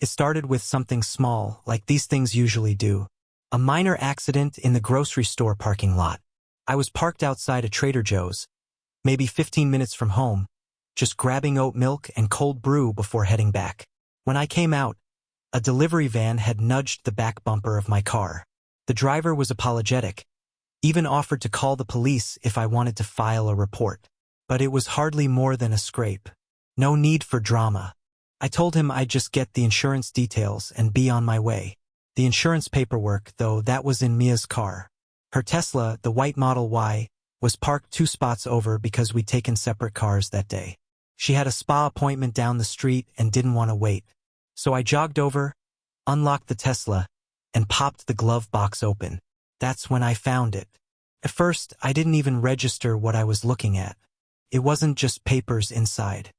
It started with something small, like these things usually do. A minor accident in the grocery store parking lot. I was parked outside a Trader Joe's, maybe 15 minutes from home, just grabbing oat milk and cold brew before heading back. When I came out, a delivery van had nudged the back bumper of my car. The driver was apologetic, even offered to call the police if I wanted to file a report. But it was hardly more than a scrape. No need for drama. I told him I'd just get the insurance details and be on my way. The insurance paperwork, though, that was in Mia's car. Her Tesla, the white Model Y, was parked 2 spots over because we'd taken separate cars that day. She had a spa appointment down the street and didn't want to wait. So I jogged over, unlocked the Tesla, and popped the glove box open. That's when I found it. At first, I didn't even register what I was looking at. It wasn't just papers inside.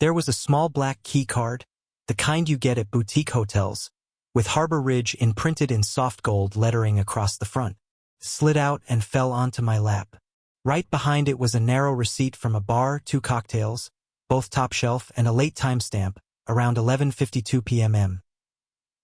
There was a small black key card, the kind you get at boutique hotels, with Harbor Ridge imprinted in soft gold lettering across the front. Slid out and fell onto my lap. Right behind it was a narrow receipt from a bar, 2 cocktails, both top shelf, and a late timestamp, around 11:52 p.m.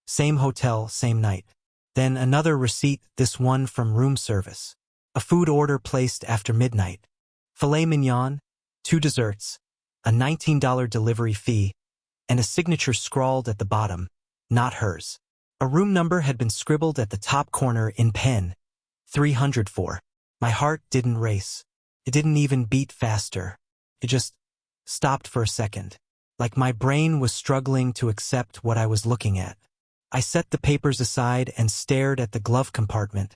Same hotel, same night. Then another receipt, this one from room service. A food order placed after midnight. Filet mignon, 2 desserts, a $19 delivery fee, and a signature scrawled at the bottom, not hers. A room number had been scribbled at the top corner in pen, 304. My heart didn't race. It didn't even beat faster. It just stopped for a second, like my brain was struggling to accept what I was looking at. I set the papers aside and stared at the glove compartment,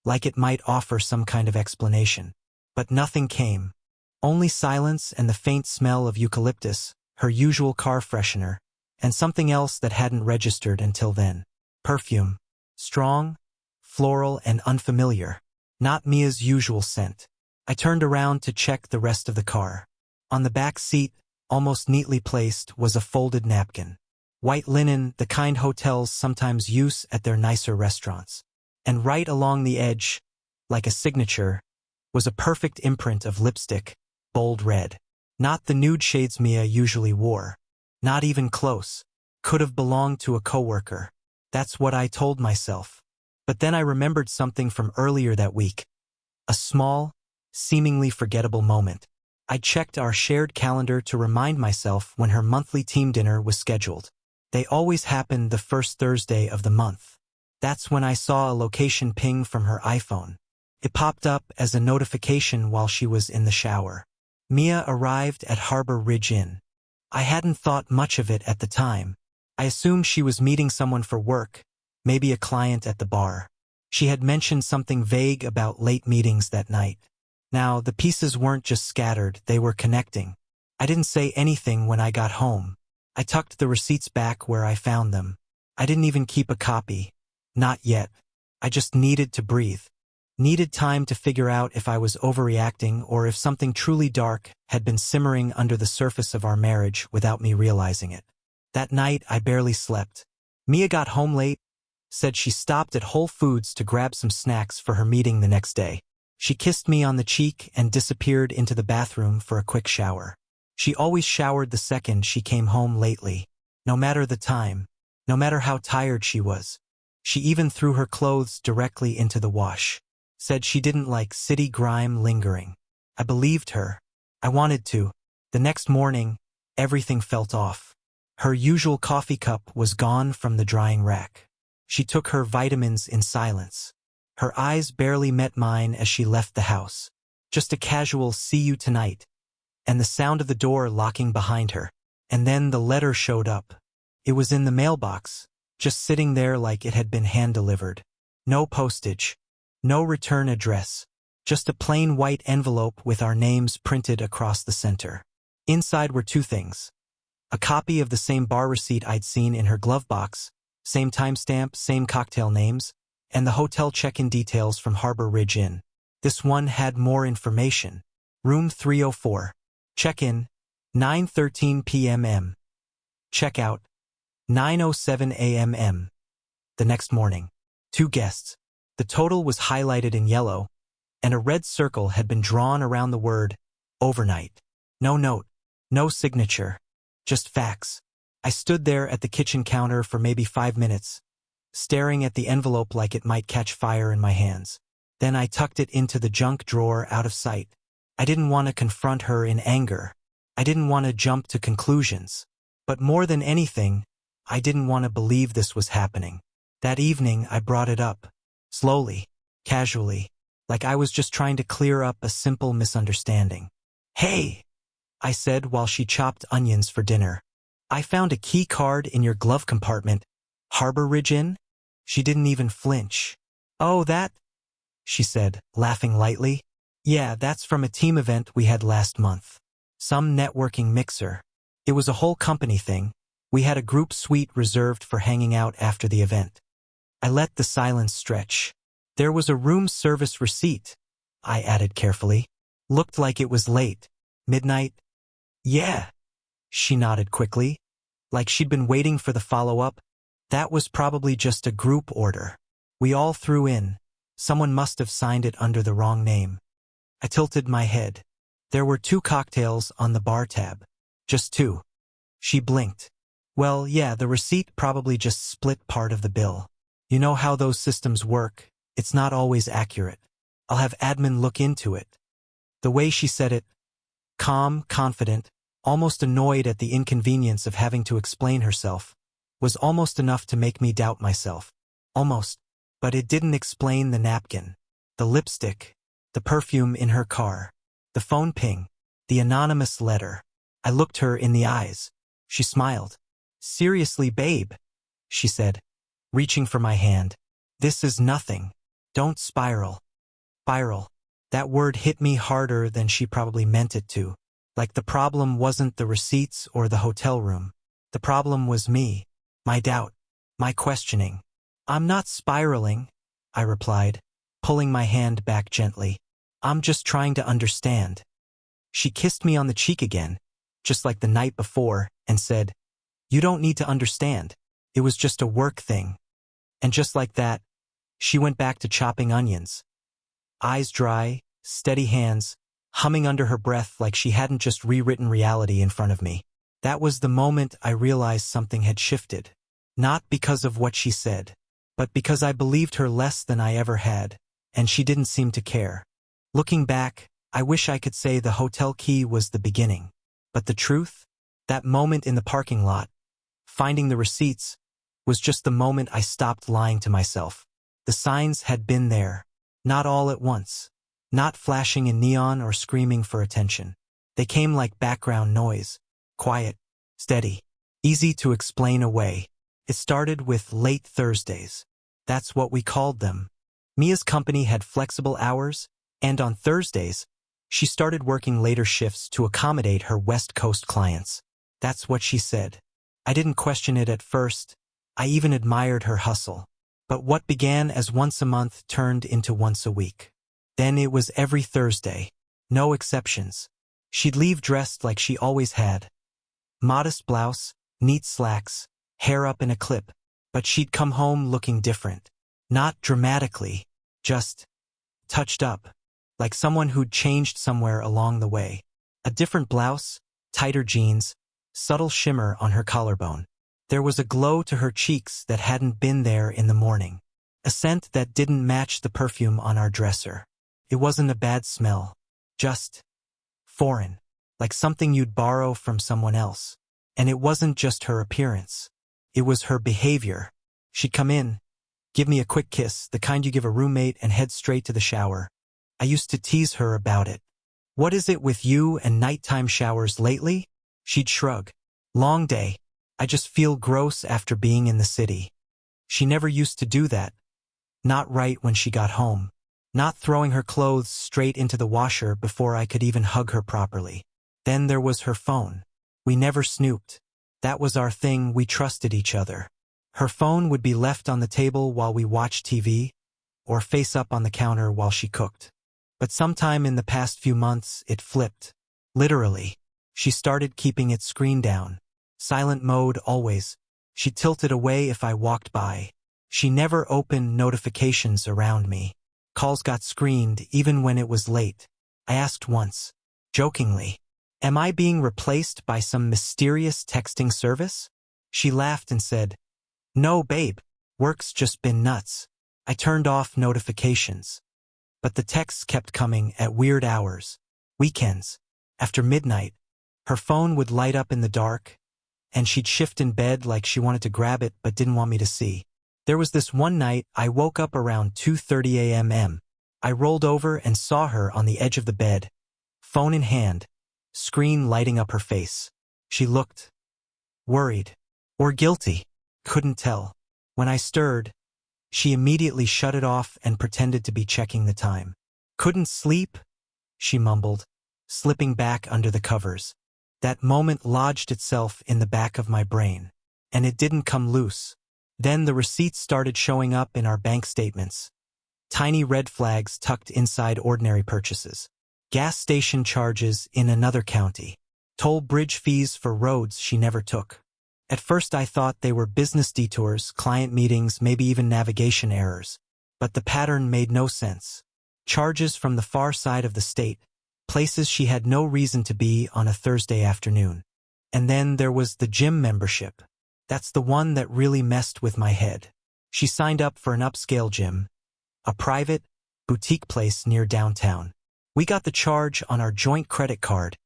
like it might offer some kind of explanation. But nothing came. Only silence and the faint smell of eucalyptus, her usual car freshener, and something else that hadn't registered until then. Perfume. Strong, floral, and unfamiliar. Not Mia's usual scent. I turned around to check the rest of the car. On the back seat, almost neatly placed, was a folded napkin. White linen, the kind hotels sometimes use at their nicer restaurants. And right along the edge, like a signature, was a perfect imprint of lipstick, bold red. Not the nude shades Mia usually wore. Not even close. Could have belonged to a coworker. That's what I told myself. But then I remembered something from earlier that week. A small, seemingly forgettable moment. I checked our shared calendar to remind myself when her monthly team dinner was scheduled. They always happened the first Thursday of the month. That's when I saw a location ping from her iPhone. It popped up as a notification while she was in the shower. Mia arrived at Harbor Ridge Inn. I hadn't thought much of it at the time. I assumed she was meeting someone for work, maybe a client at the bar. She had mentioned something vague about late meetings that night. Now, the pieces weren't just scattered, they were connecting. I didn't say anything when I got home. I tucked the receipts back where I found them. I didn't even keep a copy. Not yet. I just needed to breathe. Needed time to figure out if I was overreacting or if something truly dark had been simmering under the surface of our marriage without me realizing it. That night, I barely slept. Mia got home late, said she stopped at Whole Foods to grab some snacks for her meeting the next day. She kissed me on the cheek and disappeared into the bathroom for a quick shower. She always showered the second she came home lately, no matter the time, no matter how tired she was. She even threw her clothes directly into the wash. Said she didn't like city grime lingering. I believed her. I wanted to. The next morning, everything felt off. Her usual coffee cup was gone from the drying rack. She took her vitamins in silence. Her eyes barely met mine as she left the house. Just a casual "see you tonight," and the sound of the door locking behind her. And then the letter showed up. It was in the mailbox, just sitting there like it had been hand-delivered. No postage. No return address. Just a plain white envelope with our names printed across the center. Inside were 2 things. A copy of the same bar receipt I'd seen in her glove box, same timestamp, same cocktail names, and the hotel check-in details from Harbor Ridge Inn. This one had more information. Room 304. Check-in, 9:13 p.m. Check-out, 9:07 a.m. The next morning. 2 guests. The total was highlighted in yellow, and a red circle had been drawn around the word, overnight. No note, no signature, just facts. I stood there at the kitchen counter for maybe 5 minutes, staring at the envelope like it might catch fire in my hands. Then I tucked it into the junk drawer out of sight. I didn't want to confront her in anger. I didn't want to jump to conclusions. But more than anything, I didn't want to believe this was happening. That evening, I brought it up. Slowly, casually, like I was just trying to clear up a simple misunderstanding. "Hey," I said while she chopped onions for dinner. "I found a key card in your glove compartment. Harbor Ridge Inn?" She didn't even flinch. "Oh, that?" she said, laughing lightly. "Yeah, that's from a team event we had last month. Some networking mixer. It was a whole company thing. We had a group suite reserved for hanging out after the event." I let the silence stretch. "There was a room service receipt," I added carefully. "Looked like it was late. Midnight?" "Yeah." She nodded quickly, like she'd been waiting for the follow-up. "That was probably just a group order. We all threw in. Someone must have signed it under the wrong name." I tilted my head. "There were 2 cocktails on the bar tab." "Just 2. She blinked. "Well, yeah, the receipt probably just split part of the bill. You know how those systems work. It's not always accurate. I'll have admin look into it." The way she said it, calm, confident, almost annoyed at the inconvenience of having to explain herself, was almost enough to make me doubt myself. Almost. But it didn't explain the napkin, the lipstick, the perfume in her car, the phone ping, the anonymous letter. I looked her in the eyes. She smiled. "Seriously, babe," she said, reaching for my hand. "This is nothing. Don't spiral." Spiral. That word hit me harder than she probably meant it to. Like the problem wasn't the receipts or the hotel room. The problem was me, my doubt, my questioning. "I'm not spiraling," I replied, pulling my hand back gently. "I'm just trying to understand." She kissed me on the cheek again, just like the night before, and said, "You don't need to understand. It was just a work thing." And just like that, she went back to chopping onions. Eyes dry, steady hands, humming under her breath like she hadn't just rewritten reality in front of me. That was the moment I realized something had shifted. Not because of what she said, but because I believed her less than I ever had, and she didn't seem to care. Looking back, I wish I could say the hotel key was the beginning. But the truth? That moment in the parking lot, finding the receipts, was just the moment I stopped lying to myself. The signs had been there, not all at once, not flashing in neon or screaming for attention. They came like background noise, quiet, steady, easy to explain away. It started with late Thursdays. That's what we called them. Mia's company had flexible hours, and on Thursdays, she started working later shifts to accommodate her West Coast clients. That's what she said. I didn't question it at first. I even admired her hustle. But what began as once a month turned into once a week. Then it was every Thursday. No exceptions. She'd leave dressed like she always had. Modest blouse, neat slacks, hair up in a clip. But she'd come home looking different. Not dramatically, just touched up. Like someone who'd changed somewhere along the way. A different blouse, tighter jeans, subtle shimmer on her collarbone. There was a glow to her cheeks that hadn't been there in the morning. A scent that didn't match the perfume on our dresser. It wasn't a bad smell. Just foreign. Like something you'd borrow from someone else. And it wasn't just her appearance. It was her behavior. She'd come in, give me a quick kiss, the kind you give a roommate, and head straight to the shower. I used to tease her about it. "What is it with you and nighttime showers lately?" She'd shrug. "Long day. I just feel gross after being in the city." She never used to do that. Not right when she got home. Not throwing her clothes straight into the washer before I could even hug her properly. Then there was her phone. We never snooped. That was our thing, we trusted each other. Her phone would be left on the table while we watched TV, or face up on the counter while she cooked. But sometime in the past few months, it flipped. Literally. She started keeping its screen down. Silent mode always. She tilted away if I walked by. She never opened notifications around me. Calls got screened even when it was late. I asked once, jokingly, "Am I being replaced by some mysterious texting service?" She laughed and said, "No, babe. Work's just been nuts." I turned off notifications. But the texts kept coming at weird hours. Weekends. After midnight, her phone would light up in the dark, and she'd shift in bed like she wanted to grab it but didn't want me to see. There was this one night I woke up around 2:30 a.m. I rolled over and saw her on the edge of the bed, phone in hand, screen lighting up her face. She looked worried or guilty. Couldn't tell. When I stirred, she immediately shut it off and pretended to be checking the time. "Couldn't sleep?" she mumbled, slipping back under the covers. That moment lodged itself in the back of my brain, and it didn't come loose. Then the receipts started showing up in our bank statements. Tiny red flags tucked inside ordinary purchases. Gas station charges in another county. Toll bridge fees for roads she never took. At first I thought they were business detours, client meetings, maybe even navigation errors. But the pattern made no sense. Charges from the far side of the state, places she had no reason to be on a Thursday afternoon. And then there was the gym membership. That's the one that really messed with my head. She signed up for an upscale gym, a private, boutique place near downtown. We got the charge on our joint credit card,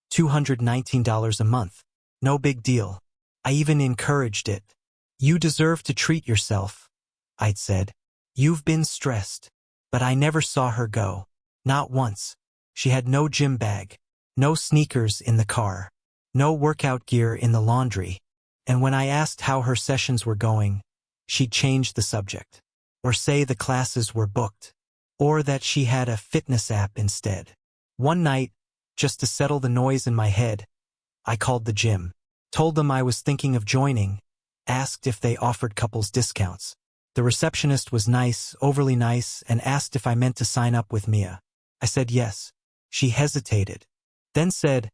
$219 a month. No big deal. I even encouraged it. "You deserve to treat yourself," I'd said. "You've been stressed." But I never saw her go. Not once. She had no gym bag, no sneakers in the car, no workout gear in the laundry. And when I asked how her sessions were going, she'd change the subject, or say the classes were booked, or that she had a fitness app instead. One night, just to settle the noise in my head, I called the gym, told them I was thinking of joining, asked if they offered couples discounts. The receptionist was nice, overly nice, and asked if I meant to sign up with Mia. I said yes. She hesitated, then said,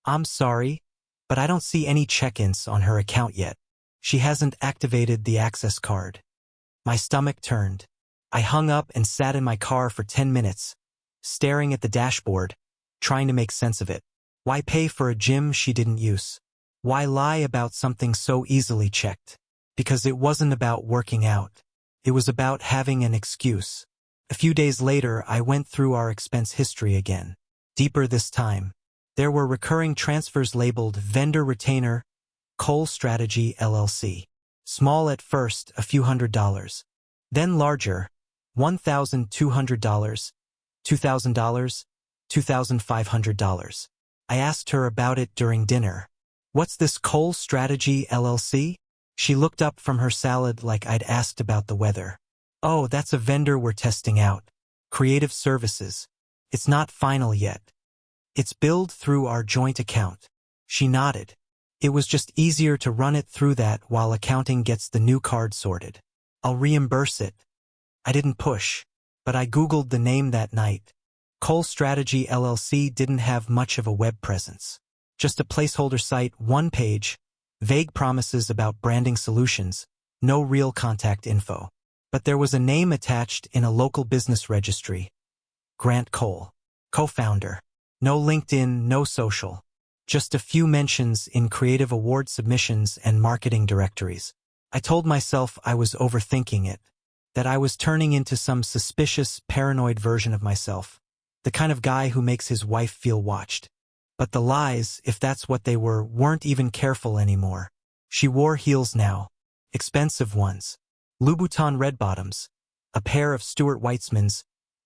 "I'm sorry, but I don't see any check-ins on her account yet. She hasn't activated the access card." My stomach turned. I hung up and sat in my car for 10 minutes, staring at the dashboard, trying to make sense of it. Why pay for a gym she didn't use? Why lie about something so easily checked? Because it wasn't about working out. It was about having an excuse. A few days later, I went through our expense history again. Deeper this time. There were recurring transfers labeled Vendor Retainer, Cole Strategy LLC. Small at first, a few $100s. Then larger, $1,200, $2,000, $2,500. I asked her about it during dinner. "What's this Cole Strategy LLC?" She looked up from her salad like I'd asked about the weather. "Oh, that's a vendor we're testing out. Creative services. It's not final yet. It's billed through our joint account." She nodded. "It was just easier to run it through that while accounting gets the new card sorted. I'll reimburse it." I didn't push, but I Googled the name that night. Cole Strategy LLC didn't have much of a web presence. Just a placeholder site, one page, vague promises about branding solutions, no real contact info. But there was a name attached in a local business registry. Grant Cole, co-founder. No LinkedIn, no social. Just a few mentions in creative award submissions and marketing directories. I told myself I was overthinking it, that I was turning into some suspicious, paranoid version of myself, the kind of guy who makes his wife feel watched. But the lies, if that's what they were, weren't even careful anymore. She wore heels now. Expensive ones. Louboutin red bottoms. A pair of Stuart Weitzman's.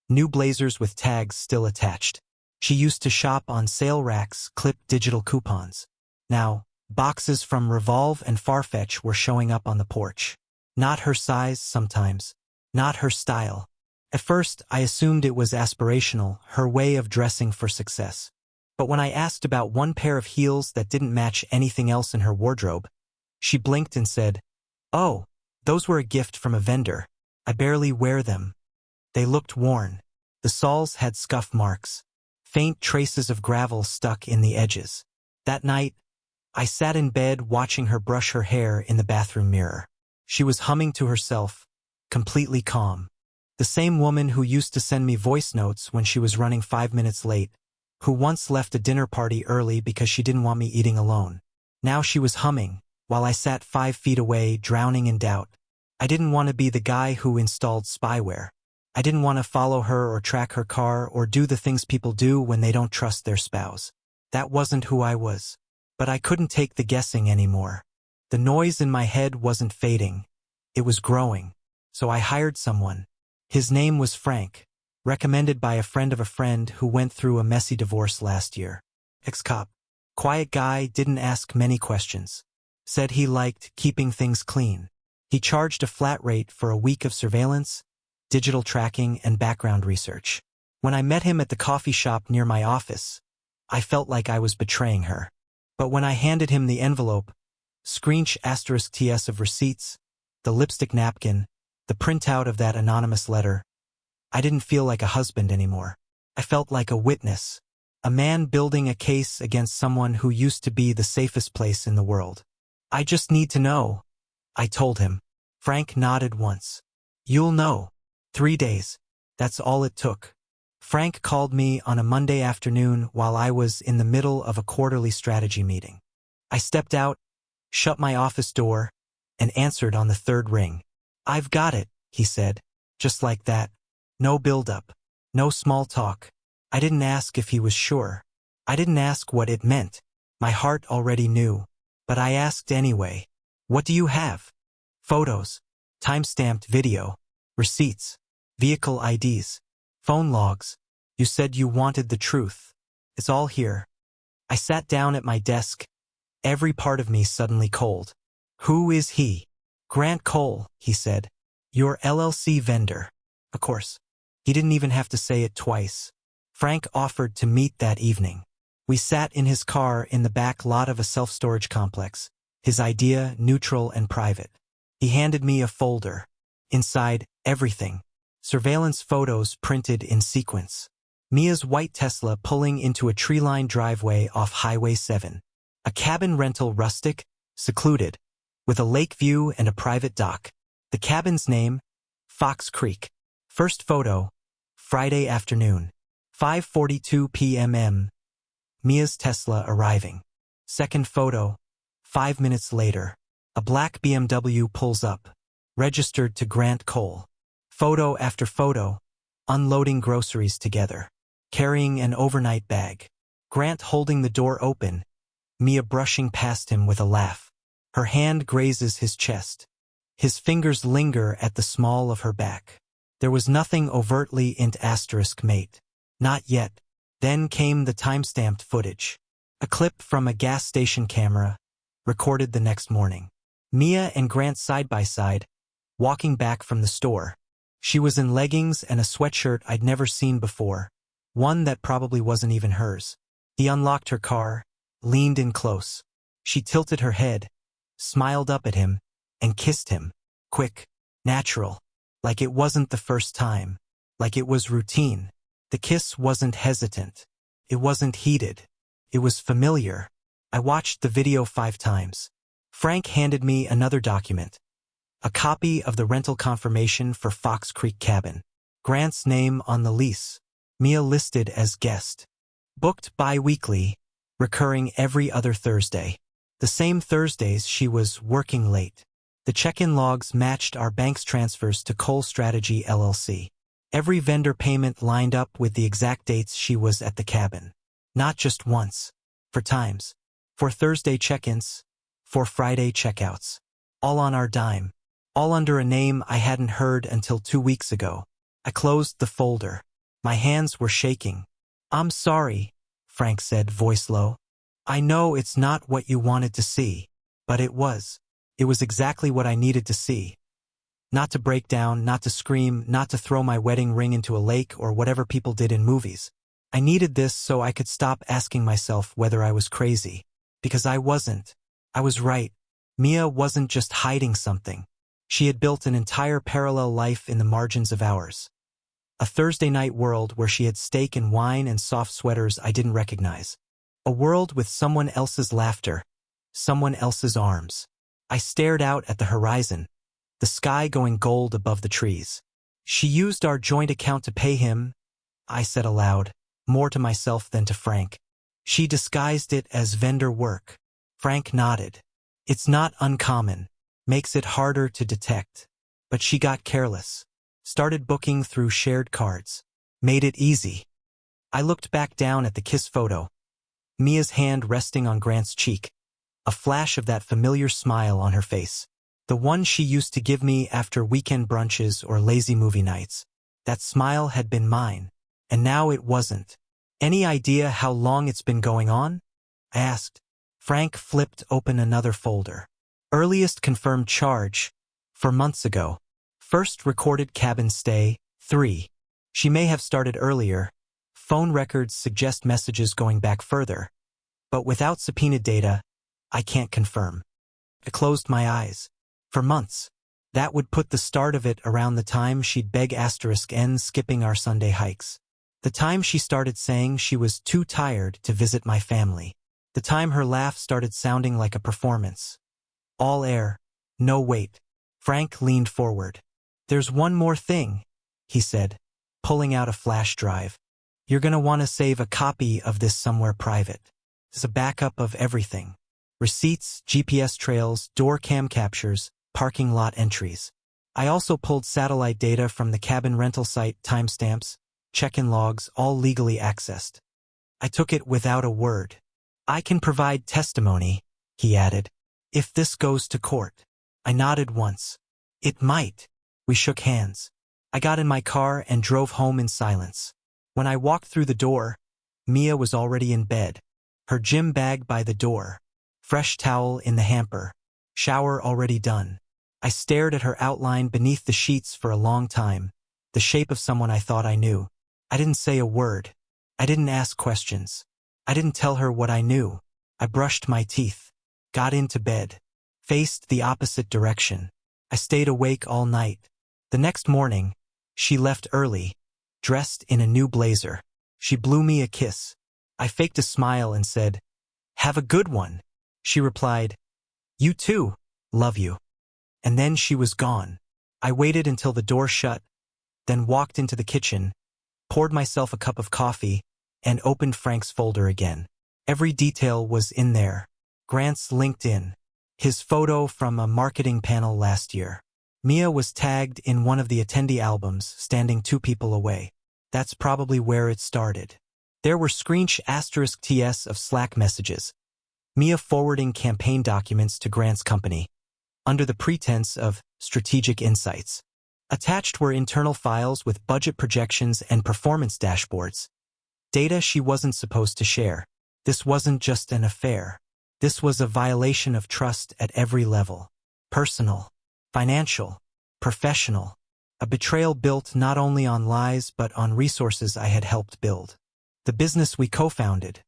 New blazers with tags still attached. She used to shop on sale racks, clip digital coupons. Now, boxes from Revolve and Farfetch were showing up on the porch. Not her size sometimes. Not her style. At first, I assumed it was aspirational, her way of dressing for success. But when I asked about one pair of heels that didn't match anything else in her wardrobe, she blinked and said, "Oh, those were a gift from a vendor. I barely wear them." They looked worn. The soles had scuff marks. Faint traces of gravel stuck in the edges. That night, I sat in bed watching her brush her hair in the bathroom mirror. She was humming to herself, completely calm. The same woman who used to send me voice notes when she was running 5 minutes late, who once left a dinner party early because she didn't want me eating alone. Now she was humming, while I sat 5 feet away, drowning in doubt. I didn't want to be the guy who installed spyware. I didn't want to follow her or track her car or do the things people do when they don't trust their spouse. That wasn't who I was. But I couldn't take the guessing anymore. The noise in my head wasn't fading. It was growing. So I hired someone. His name was Frank, recommended by a friend of a friend who went through a messy divorce last year. Ex-cop. Quiet guy, didn't ask many questions. Said he liked keeping things clean. He charged a flat rate for a week of surveillance, digital tracking, and background research. When I met him at the coffee shop near my office, I felt like I was betraying her. But when I handed him the envelope, **TS of receipts, the lipstick napkin, the printout of that anonymous letter, I didn't feel like a husband anymore. I felt like a witness, a man building a case against someone who used to be the safest place in the world. I just need to know, I told him. Frank nodded once. You'll know. 3 days. That's all it took. Frank called me on a Monday afternoon while I was in the middle of a quarterly strategy meeting. I stepped out, shut my office door, and answered on the third ring. I've got it, he said. Just like that. No build-up. No small talk. I didn't ask if he was sure. I didn't ask what it meant. My heart already knew. But I asked anyway. What do you have? Photos. Time-stamped video. Receipts. Vehicle IDs. Phone logs. You said you wanted the truth. It's all here. I sat down at my desk, every part of me suddenly cold. Who is he? Grant Cole, he said. Your LLC vendor. Of course. He didn't even have to say it twice. Frank offered to meet that evening. We sat in his car in the back lot of a self-storage complex, his idea neutral and private. He handed me a folder. Inside, everything. Surveillance photos printed in sequence. Mia's white Tesla pulling into a tree-lined driveway off Highway 7. A cabin rental, rustic, secluded, with a lake view and a private dock. The cabin's name, Fox Creek. First photo, Friday afternoon, 5:42 p.m. Mia's Tesla arriving. Second photo, 5 minutes later. A black BMW pulls up, registered to Grant Cole. Photo after photo, unloading groceries together, carrying an overnight bag. Grant holding the door open, Mia brushing past him with a laugh. Her hand grazes his chest. His fingers linger at the small of her back. There was nothing overtly int asterisk mate. Not yet. Then came the time-stamped footage. A clip from a gas station camera, recorded the next morning. Mia and Grant side by side, walking back from the store. She was in leggings and a sweatshirt I'd never seen before, one that probably wasn't even hers. He unlocked her car, leaned in close. She tilted her head, smiled up at him, and kissed him. Quick, natural, like it wasn't the first time, like it was routine. The kiss wasn't hesitant. It wasn't heated. It was familiar. I watched the video 5 times. Frank handed me another document. A copy of the rental confirmation for Fox Creek Cabin. Grant's name on the lease. Mia listed as guest. Booked bi-weekly, recurring every other Thursday. The same Thursdays she was working late. The check-in logs matched our bank's transfers to Cole Strategy LLC. Every vendor payment lined up with the exact dates she was at the cabin. Not just once. 4 times. 4 Thursday check-ins, 4 Friday checkouts. All on our dime. All under a name I hadn't heard until 2 weeks ago. I closed the folder. My hands were shaking. I'm sorry, Frank said, voice low. I know it's not what you wanted to see, but it was. It was exactly what I needed to see. Not to break down, not to scream, not to throw my wedding ring into a lake or whatever people did in movies. I needed this so I could stop asking myself whether I was crazy. Because I wasn't. I was right. Mia wasn't just hiding something. She had built an entire parallel life in the margins of ours. A Thursday night world where she had steak and wine and soft sweaters I didn't recognize. A world with someone else's laughter, someone else's arms. I stared out at the horizon, the sky going gold above the trees. She used our joint account to pay him, I said aloud, more to myself than to Frank. She disguised it as vendor work. Frank nodded. It's not uncommon. Makes it harder to detect. But she got careless. Started booking through shared cards. Made it easy. I looked back down at the kiss photo. Mia's hand resting on Grant's cheek. A flash of that familiar smile on her face. The one she used to give me after weekend brunches or lazy movie nights. That smile had been mine. And now it wasn't. Any idea how long it's been going on? I asked. Frank flipped open another folder. Earliest confirmed charge. For months ago. First recorded cabin stay, 3. She may have started earlier. Phone records suggest messages going back further. But without subpoenaed data, I can't confirm. I closed my eyes. For months. That would put the start of it around the time she'd beg *n skipping our Sunday hikes. The time she started saying she was too tired to visit my family. The time her laugh started sounding like a performance. All air. No wait. Frank leaned forward. There's one more thing, he said, pulling out a flash drive. You're gonna want to save a copy of this somewhere private. It's a backup of everything. Receipts, GPS trails, door cam captures, parking lot entries. I also pulled satellite data from the cabin rental site, timestamps, check-in logs, all legally accessed. I took it without a word. I can provide testimony, he added, if this goes to court. I nodded once. It might. We shook hands. I got in my car and drove home in silence. When I walked through the door, Mia was already in bed. Her gym bag by the door. Fresh towel in the hamper. Shower already done. I stared at her outline beneath the sheets for a long time. The shape of someone I thought I knew. I didn't say a word. I didn't ask questions. I didn't tell her what I knew. I brushed my teeth. Got into bed. Faced the opposite direction. I stayed awake all night. The next morning, she left early, dressed in a new blazer. She blew me a kiss. I faked a smile and said, "Have a good one." She replied, "You too, love you." And then she was gone. I waited until the door shut, then walked into the kitchen, poured myself a cup of coffee, and opened Frank's folder again. Every detail was in there. Grant's LinkedIn. His photo from a marketing panel last year. Mia was tagged in one of the attendee albums, standing 2 people away. That's probably where it started. There were *TS of Slack messages. Mia forwarding campaign documents to Grant's company, under the pretense of strategic insights. Attached were internal files with budget projections and performance dashboards. Data she wasn't supposed to share. This wasn't just an affair. This was a violation of trust at every level. Personal, financial, professional. A betrayal built not only on lies but on resources I had helped build. The business we co-founded.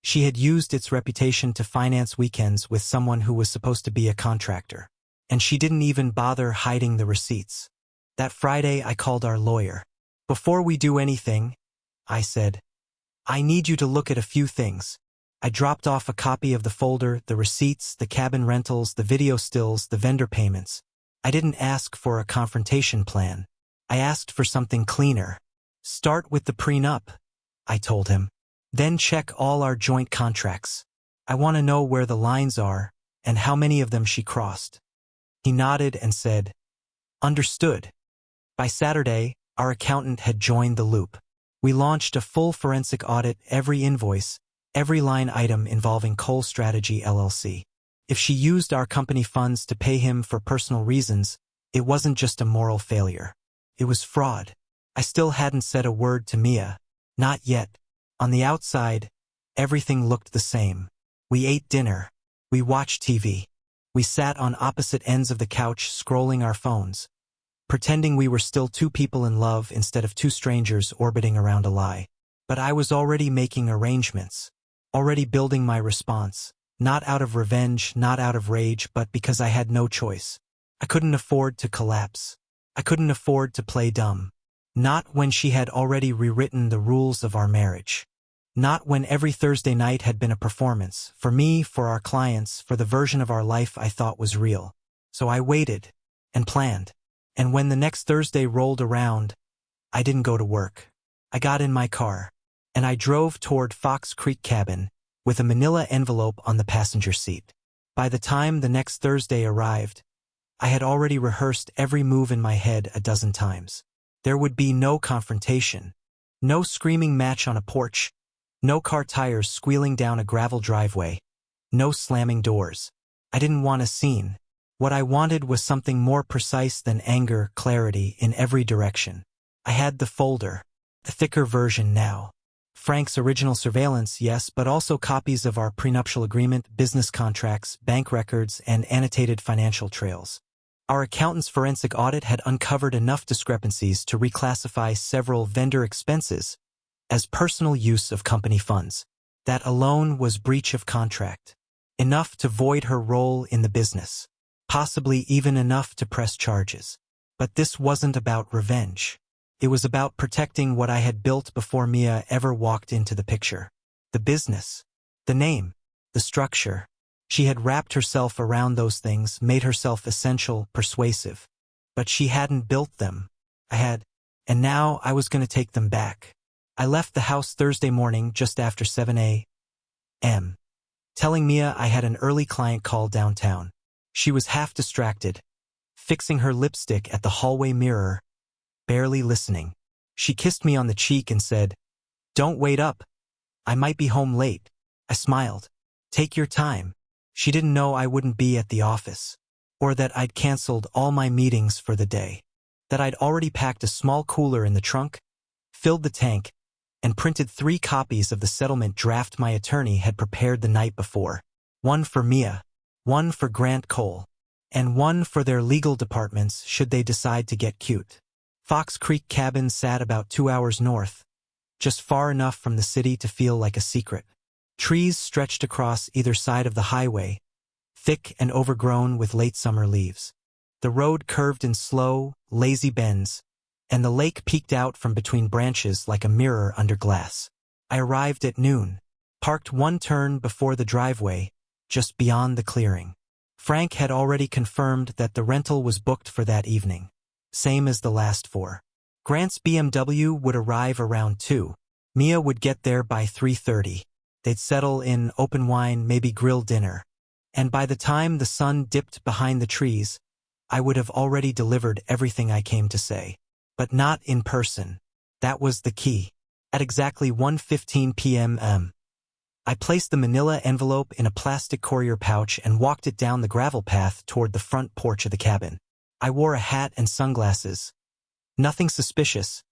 She had used its reputation to finance weekends with someone who was supposed to be a contractor. And she didn't even bother hiding the receipts. That Friday I called our lawyer. "Before we do anything," I said, "I need you to look at a few things." I dropped off a copy of the folder, the receipts, the cabin rentals, the video stills, the vendor payments. I didn't ask for a confrontation plan. I asked for something cleaner. "Start with the prenup," I told him. "Then check all our joint contracts. I want to know where the lines are and how many of them she crossed." He nodded and said, "Understood." By Saturday, our accountant had joined the loop. We launched a full forensic audit, every invoice, every line item involving Cole Strategy LLC. If she used our company funds to pay him for personal reasons, it wasn't just a moral failure. It was fraud. I still hadn't said a word to Mia. Not yet. On the outside, everything looked the same. We ate dinner. We watched TV. We sat on opposite ends of the couch scrolling our phones, pretending we were still 2 people in love instead of 2 strangers orbiting around a lie. But I was already making arrangements, already building my response, not out of revenge, not out of rage, but because I had no choice. I couldn't afford to collapse. I couldn't afford to play dumb. Not when she had already rewritten the rules of our marriage. Not when every Thursday night had been a performance, for me, for our clients, for the version of our life I thought was real. So I waited and planned. And when the next Thursday rolled around, I didn't go to work. I got in my car, and I drove toward Fox Creek Cabin with a manila envelope on the passenger seat. By the time the next Thursday arrived, I had already rehearsed every move in my head a dozen times. There would be no confrontation, no screaming match on a porch, no car tires squealing down a gravel driveway, no slamming doors. I didn't want a scene. What I wanted was something more precise than anger, clarity in every direction. I had the folder, the thicker version now. Frank's original surveillance, yes, but also copies of our prenuptial agreement, business contracts, bank records, and annotated financial trails. Our accountant's forensic audit had uncovered enough discrepancies to reclassify several vendor expenses as personal use of company funds. That alone was breach of contract. Enough to void her role in the business. Possibly even enough to press charges. But this wasn't about revenge. It was about protecting what I had built before Mia ever walked into the picture. The business. The name. The structure. She had wrapped herself around those things, made herself essential, persuasive. But she hadn't built them. I had. And now I was going to take them back. I left the house Thursday morning just after 7 a.m. telling Mia I had an early client call downtown. She was half distracted, fixing her lipstick at the hallway mirror, barely listening. She kissed me on the cheek and said, "Don't wait up. I might be home late." I smiled. "Take your time." She didn't know I wouldn't be at the office, or that I'd canceled all my meetings for the day, that I'd already packed a small cooler in the trunk, filled the tank, and printed 3 copies of the settlement draft my attorney had prepared the night before. One for Mia, one for Grant Cole, and one for their legal departments should they decide to get cute. Fox Creek Cabin sat about 2 hours north, just far enough from the city to feel like a secret. Trees stretched across either side of the highway, thick and overgrown with late summer leaves. The road curved in slow, lazy bends, and the lake peeked out from between branches like a mirror under glass. I arrived at noon, parked one turn before the driveway, just beyond the clearing. Frank had already confirmed that the rental was booked for that evening, same as the last 4. Grant's BMW would arrive around 2. Mia would get there by 3:30. They'd settle in, open wine, maybe grill dinner. And by the time the sun dipped behind the trees, I would have already delivered everything I came to say. But not in person. That was the key. At exactly 1:15 p.m. I placed the manila envelope in a plastic courier pouch and walked it down the gravel path toward the front porch of the cabin. I wore a hat and sunglasses. Nothing suspicious,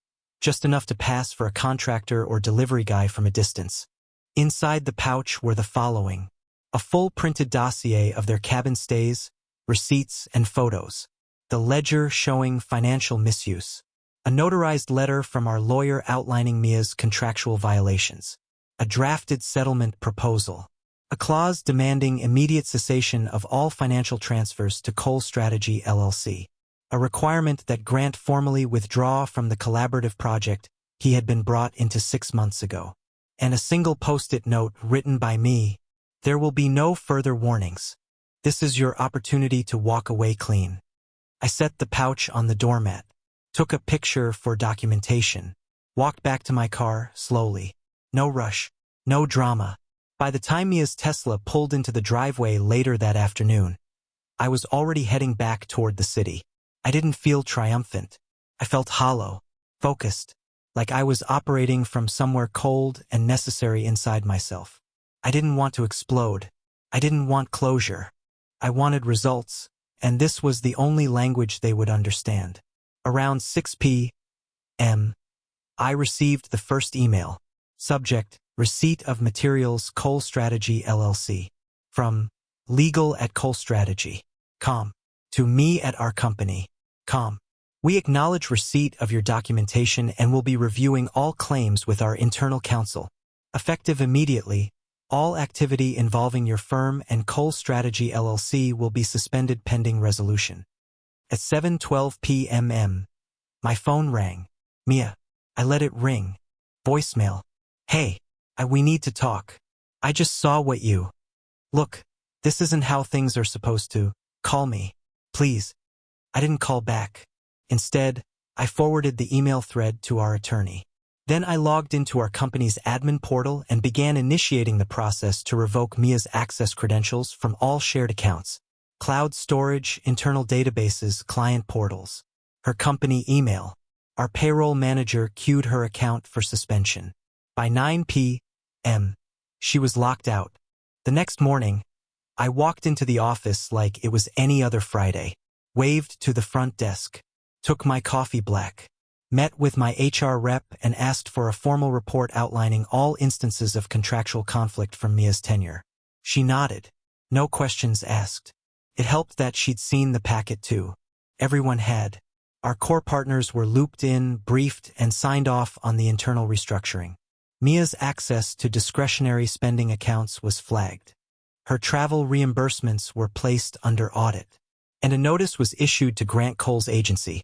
just enough to pass for a contractor or delivery guy from a distance. Inside the pouch were the following: a full printed dossier of their cabin stays, receipts, and photos. The ledger showing financial misuse. A notarized letter from our lawyer outlining Mia's contractual violations. A drafted settlement proposal. A clause demanding immediate cessation of all financial transfers to Cole Strategy LLC. A requirement that Grant formally withdraw from the collaborative project he had been brought into 6 months ago. And a single post-it note written by me: "There will be no further warnings. This is your opportunity to walk away clean." I set the pouch on the doormat, took a picture for documentation, walked back to my car slowly. No rush, no drama. By the time Mia's Tesla pulled into the driveway later that afternoon, I was already heading back toward the city. I didn't feel triumphant. I felt hollow, focused, like I was operating from somewhere cold and necessary inside myself. I didn't want to explode. I didn't want closure. I wanted results, and this was the only language they would understand. Around 6 p.m., I received the first email. Subject: Receipt of Materials, Cole Strategy LLC. From legal@colestrategy.com to me at our company.com. We acknowledge receipt of your documentation and will be reviewing all claims with our internal counsel. Effective immediately, all activity involving your firm and Cole Strategy LLC will be suspended pending resolution. At 7:12 p.m., my phone rang. Mia. I let it ring. Voicemail. "Hey, we need to talk. I just saw what you... Look, this isn't how things are supposed to. Call me. Please." I didn't call back. Instead, I forwarded the email thread to our attorney. Then I logged into our company's admin portal and began initiating the process to revoke Mia's access credentials from all shared accounts: cloud storage, internal databases, client portals, her company email. Our payroll manager queued her account for suspension. By 9 p.m., she was locked out. The next morning, I walked into the office like it was any other Friday, waved to the front desk, took my coffee black, met with my HR rep and asked for a formal report outlining all instances of contractual conflict from Mia's tenure. She nodded. No questions asked. It helped that she'd seen the packet too. Everyone had. Our core partners were looped in, briefed, and signed off on the internal restructuring. Mia's access to discretionary spending accounts was flagged. Her travel reimbursements were placed under audit. And a notice was issued to Grant Cole's agency.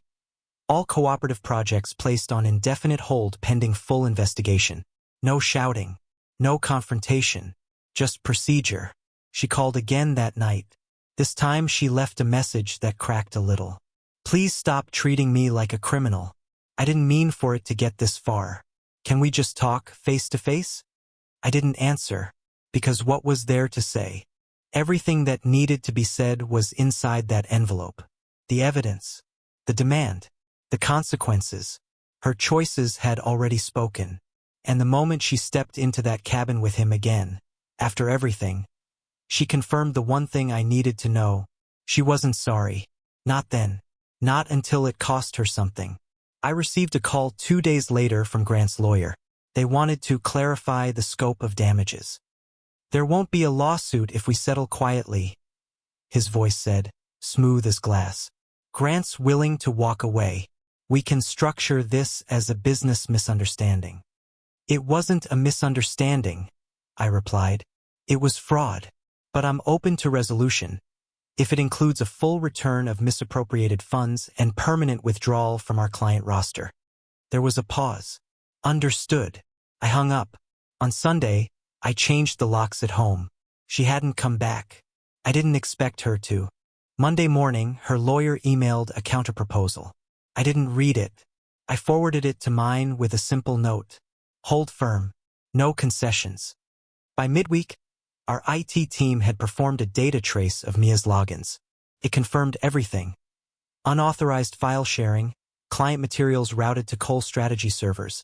All cooperative projects placed on indefinite hold pending full investigation. No shouting. No confrontation. Just procedure. She called again that night. This time she left a message that cracked a little. Please stop treating me like a criminal. I didn't mean for it to get this far. Can we just talk face to face? I didn't answer, because what was there to say? Everything that needed to be said was inside that envelope. The evidence. The demand. The consequences. Her choices had already spoken. And the moment she stepped into that cabin with him again, after everything, she confirmed the one thing I needed to know. She wasn't sorry. Not then. Not until it cost her something. I received a call 2 days later from Grant's lawyer. They wanted to clarify the scope of damages. There won't be a lawsuit if we settle quietly, his voice said, smooth as glass. Grant's willing to walk away. We can structure this as a business misunderstanding. It wasn't a misunderstanding, I replied. It was fraud. But I'm open to resolution, if it includes a full return of misappropriated funds and permanent withdrawal from our client roster. There was a pause. Understood. I hung up. On Sunday, I changed the locks at home. She hadn't come back. I didn't expect her to. Monday morning, her lawyer emailed a counterproposal. I didn't read it. I forwarded it to mine with a simple note. Hold firm. No concessions. By midweek, our IT team had performed a data trace of Mia's logins. It confirmed everything. Unauthorized file sharing, client materials routed to Cole strategy servers,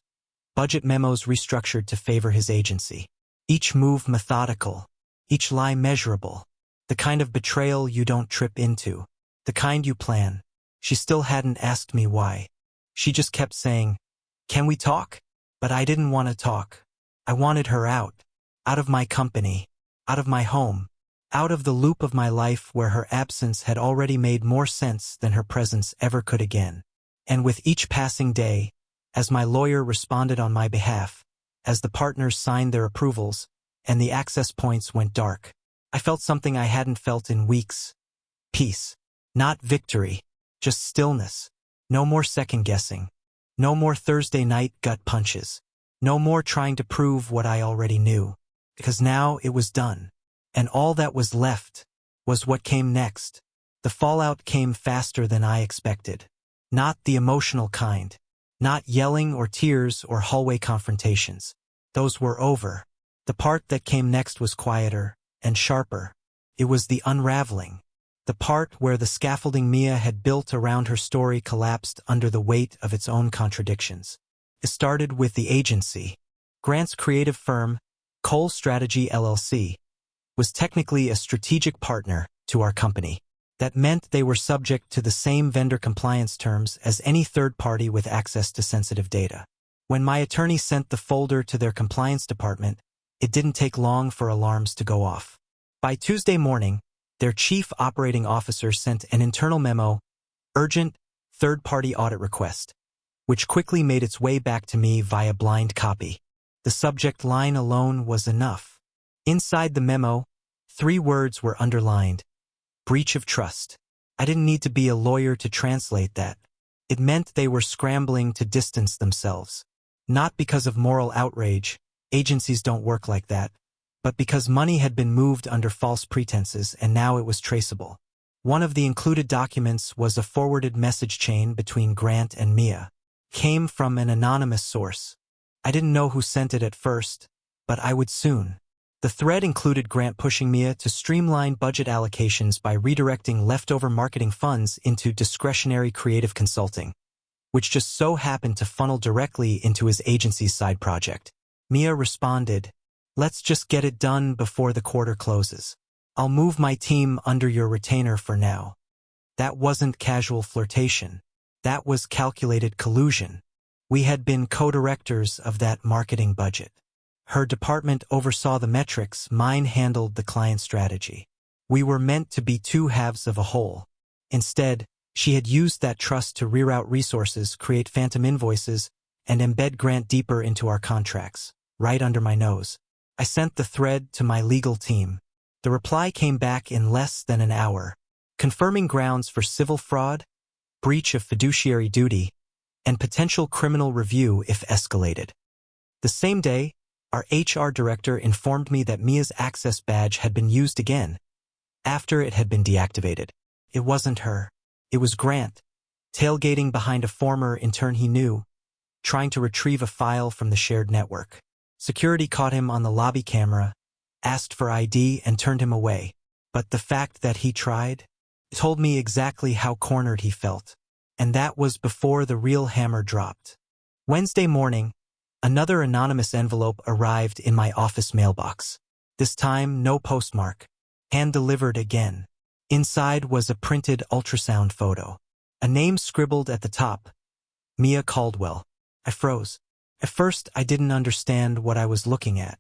budget memos restructured to favor his agency. Each move methodical, each lie measurable. The kind of betrayal you don't trip into. The kind you plan. She still hadn't asked me why. She just kept saying, "Can we talk?" But I didn't want to talk. I wanted her out. Out of my company. Out of my home. Out of the loop of my life where her absence had already made more sense than her presence ever could again. And with each passing day, as my lawyer responded on my behalf, as the partners signed their approvals, and the access points went dark, I felt something I hadn't felt in weeks. Peace. Not victory. Just stillness. No more second-guessing. No more Thursday night gut punches. No more trying to prove what I already knew. Because now it was done. And all that was left was what came next. The fallout came faster than I expected. Not the emotional kind. Not yelling or tears or hallway confrontations. Those were over. The part that came next was quieter and sharper. It was the unraveling. The part where the scaffolding Mia had built around her story collapsed under the weight of its own contradictions. It started with the agency. Grant's creative firm, Cole Strategy LLC, was technically a strategic partner to our company. That meant they were subject to the same vendor compliance terms as any third party with access to sensitive data. When my attorney sent the folder to their compliance department, it didn't take long for alarms to go off. By Tuesday morning, their chief operating officer sent an internal memo, urgent, third-party audit request, which quickly made its way back to me via blind copy. The subject line alone was enough. Inside the memo, 3 words were underlined. Breach of trust. I didn't need to be a lawyer to translate that. It meant they were scrambling to distance themselves. Not because of moral outrage, agencies don't work like that, but because money had been moved under false pretenses and now it was traceable. One of the included documents was a forwarded message chain between Grant and Mia. Came from an anonymous source. I didn't know who sent it at first, but I would soon. The thread included Grant pushing Mia to streamline budget allocations by redirecting leftover marketing funds into discretionary creative consulting, which just so happened to funnel directly into his agency's side project. Mia responded, "Let's just get it done before the quarter closes. I'll move my team under your retainer for now." That wasn't casual flirtation. That was calculated collusion. We had been co-directors of that marketing budget. Her department oversaw the metrics, mine handled the client strategy. We were meant to be two halves of a whole. Instead, she had used that trust to reroute resources, create phantom invoices, and embed Grant deeper into our contracts, right under my nose. I sent the thread to my legal team. The reply came back in less than an hour, confirming grounds for civil fraud, breach of fiduciary duty, and potential criminal review if escalated. The same day, our HR director informed me that Mia's access badge had been used again, after it had been deactivated. It wasn't her. It was Grant, tailgating behind a former intern he knew, trying to retrieve a file from the shared network. Security caught him on the lobby camera, asked for ID, and turned him away. But the fact that he tried told me exactly how cornered he felt. And that was before the real hammer dropped. Wednesday morning, another anonymous envelope arrived in my office mailbox. This time, no postmark. Hand-delivered again. Inside was a printed ultrasound photo. A name scribbled at the top. Mia Caldwell. I froze. At first, I didn't understand what I was looking at.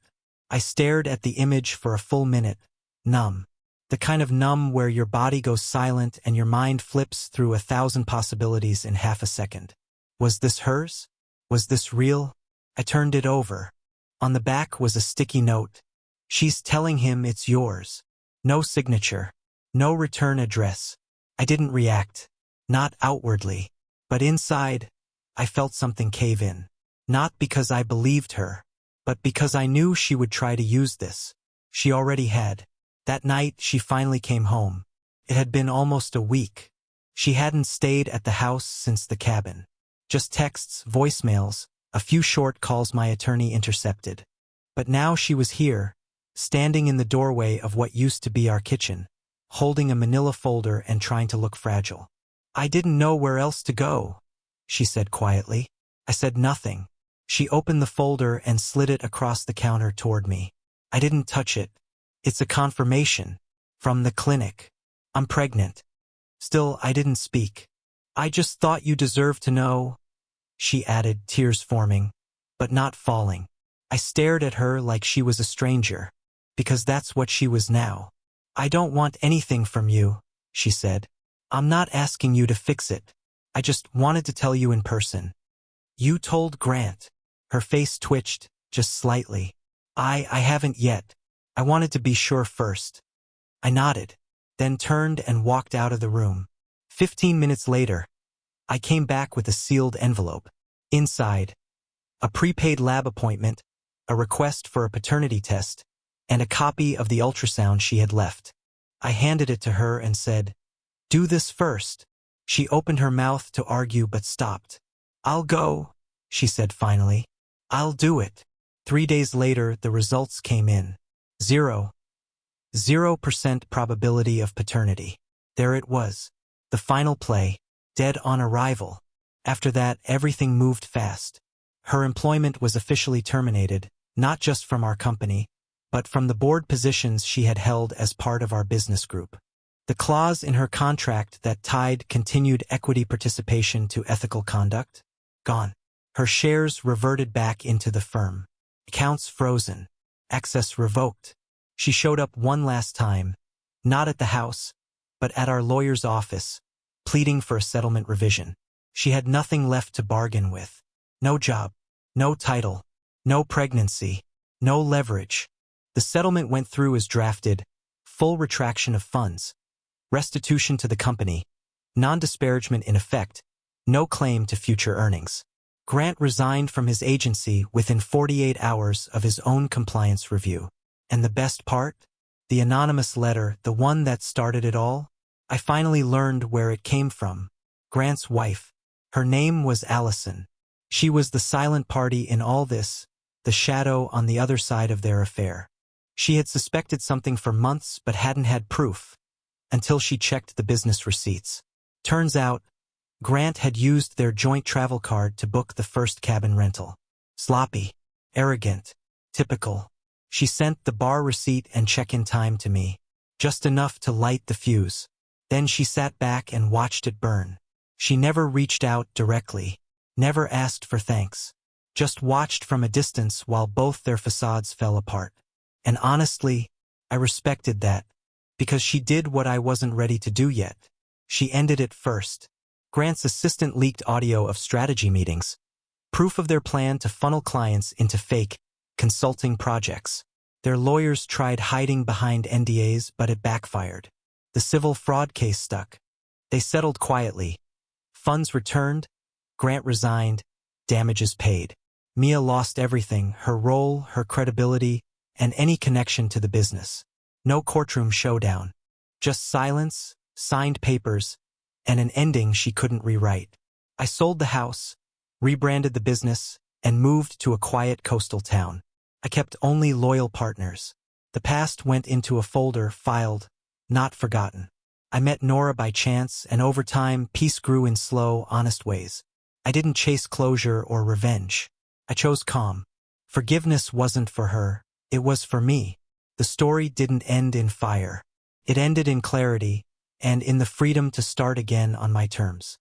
I stared at the image for a full minute, numb. The kind of numb where your body goes silent and your mind flips through 1,000 possibilities in half a second. Was this hers? Was this real? I turned it over. On the back was a sticky note. "She's telling him it's yours." No signature. No return address. I didn't react. Not outwardly. But inside, I felt something cave in. Not because I believed her, but because I knew she would try to use this. She already had. That night, she finally came home. It had been almost a week. She hadn't stayed at the house since the cabin. Just texts, voicemails, a few short calls my attorney intercepted. But now she was here, standing in the doorway of what used to be our kitchen, holding a manila folder and trying to look fragile. "I didn't know where else to go," she said quietly. I said nothing. She opened the folder and slid it across the counter toward me. I didn't touch it. "It's a confirmation. From the clinic. I'm pregnant." Still, I didn't speak. "I just thought you deserved to know," she added, tears forming, but not falling. I stared at her like she was a stranger, because that's what she was now. "I don't want anything from you," she said. "I'm not asking you to fix it. I just wanted to tell you in person." "You told Grant." Her face twitched, just slightly. I haven't yet. I wanted to be sure first." I nodded, then turned and walked out of the room. 15 minutes later, I came back with a sealed envelope. Inside, a prepaid lab appointment, a request for a paternity test, and a copy of the ultrasound she had left. I handed it to her and said, "Do this first." She opened her mouth to argue but stopped. "I'll go," she said finally. "I'll do it." 3 days later, the results came in. 0% probability of paternity. There it was. The final play, dead on arrival. After that, everything moved fast. Her employment was officially terminated, not just from our company, but from the board positions she had held as part of our business group. The clause in her contract that tied continued equity participation to ethical conduct? Gone. Her shares reverted back into the firm. Accounts frozen. Access revoked. She showed up one last time, not at the house, but at our lawyer's office, pleading for a settlement revision. She had nothing left to bargain with. No job, no title, no pregnancy, no leverage. The settlement went through as drafted, full retraction of funds, restitution to the company, non-disparagement in effect, no claim to future earnings. Grant resigned from his agency within 48 hours of his own compliance review. And the best part? The anonymous letter, the one that started it all? I finally learned where it came from. Grant's wife. Her name was Allison. She was the silent party in all this, the shadow on the other side of their affair. She had suspected something for months but hadn't had proof, until she checked the business receipts. Turns out, Grant had used their joint travel card to book the first cabin rental. Sloppy, arrogant, typical. She sent the bar receipt and check-in time to me, just enough to light the fuse. Then she sat back and watched it burn. She never reached out directly, never asked for thanks, just watched from a distance while both their facades fell apart. And honestly, I respected that, because she did what I wasn't ready to do yet. She ended it first. Grant's assistant leaked audio of strategy meetings, proof of their plan to funnel clients into fake consulting projects. Their lawyers tried hiding behind NDAs, but it backfired. The civil fraud case stuck. They settled quietly. Funds returned, Grant resigned, damages paid. Mia lost everything, her role, her credibility, and any connection to the business. No courtroom showdown. Just silence, signed papers, and an ending she couldn't rewrite. I sold the house, rebranded the business, and moved to a quiet coastal town. I kept only loyal partners. The past went into a folder, filed, not forgotten. I met Nora by chance, and over time, peace grew in slow, honest ways. I didn't chase closure or revenge. I chose calm. Forgiveness wasn't for her, it was for me. The story didn't end in fire. It ended in clarity, and in the freedom to start again on my terms.